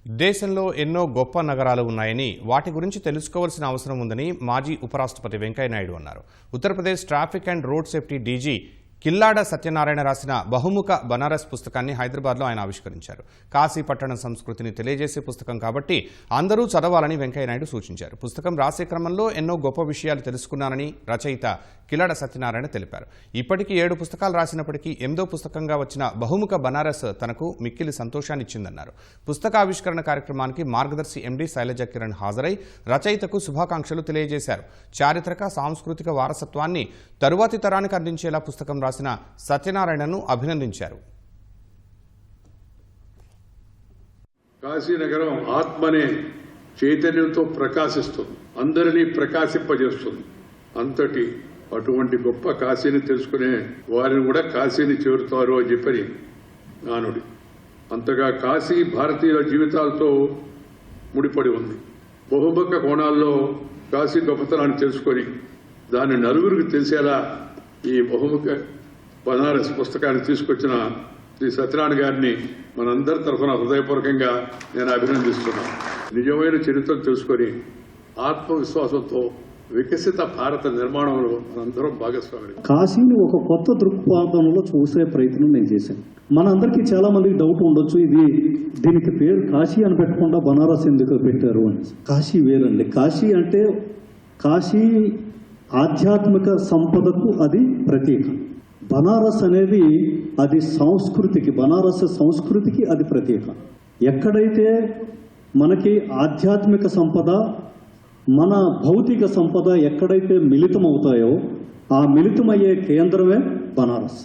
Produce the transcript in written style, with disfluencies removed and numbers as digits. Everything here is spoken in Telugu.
దేశంలో ఎన్నో గొప్ప నగరాలు ఉన్నాయని వాటి గురించి తెలుసుకోవాల్సిన అవసరం ఉందని మాజీ ఉపరాష్ట్రపతి వెంకయ్య నాయుడు అన్నారు. Uttar Pradesh traffic and road safety DG Killada Satyanarayana రాసిన బహుముఖ బనారస్ పుస్తకాన్ని హైదరాబాద్లో ఆయన ఆవిష్కరించారు. కాశీ పట్టణ సంస్కృతిని తెలియజేసే పుస్తకం కాబట్టి అందరూ చదవాలని వెంకయ్య నాయుడు సూచించారు. పుస్తకం రాసే క్రమంలో ఎన్నో గొప్ప విషయాలు తెలుసుకున్నానని రచయిత కిల్లాడ సత్యనారాయణ తెలిపారు. ఇప్పటికీ 7 పుస్తకాలు రాసినప్పటికీ 8వ పుస్తకంగా వచ్చిన బహుముఖ బనారస్ తనకు మిక్కిలి సంతోషాన్నిచ్చిందన్నారు. పుస్తకావిష్కరణ కార్యక్రమానికి మార్గదర్శి ఎండీ శైలజ కిరణ్ హాజరై రచయితకు శుభాకాంక్షలు తెలియజేశారు. చారిత్రక సాంస్కృతిక వారసత్వాన్ని తరువాతి తరానికి అందించేలా పుస్తకం రాసిన సత్యనారాయణను అభినందించారు. కాశీనగరం ఆత్మనే చైతన్యంతో ప్రకాశిస్తుంది, అందరినీ ప్రకాశింపజేస్తుంది. అంతటి అటువంటి గొప్ప కాశీని తెలుసుకునే వారిని కూడా కాశీని చేరుతారు అని చెప్పని నానుడి. అంతగా కాశీ భారతీయుల జీవితాలతో ముడిపడి ఉంది. బహుముఖ కోణాల్లో కాశీ గొప్పతనాన్ని తెలుసుకొని దాన్ని నలుగురికి తెలిసేలా ఈ బహుముఖ బనారస్ పుస్తకాన్ని తీసుకొచ్చిన శ్రీ సత్యనారాయణ గారిని మనందరి తరఫున హృదయపూర్వకంగా నేను అభినందిస్తున్నాను. నిజమైన చరిత్రను తెలుసుకొని ఆత్మవిశ్వాసంతో వికసిత భారత నిర్మాణంలో మనందరం భాగస్వామి. కాశీని ఒక కొత్త దృక్పథంలో చూసే ప్రయత్నం నేను చేశాను. మనందరికీ చాలా మందికి డౌట్ ఉండొచ్చు, దీనికి పేరు కాశీ అని పెట్టకుండా బనారస్ ఎందుకు పెట్టారు అని. కాశీ వేరండి. కాశీ అంటే కాశీ ఆధ్యాత్మిక సంపదకు అది ప్రతీక. బనారస్ అనేది అది సంస్కృతికి, బనారస్ సంస్కృతికి అది ప్రతీక. ఎక్కడైతే మనకి ఆధ్యాత్మిక సంపద, మన భౌతిక సంపద ఎక్కడైతే మిళితమవుతాయో ఆ మిళితమయ్యే కేంద్రమే బనారస్.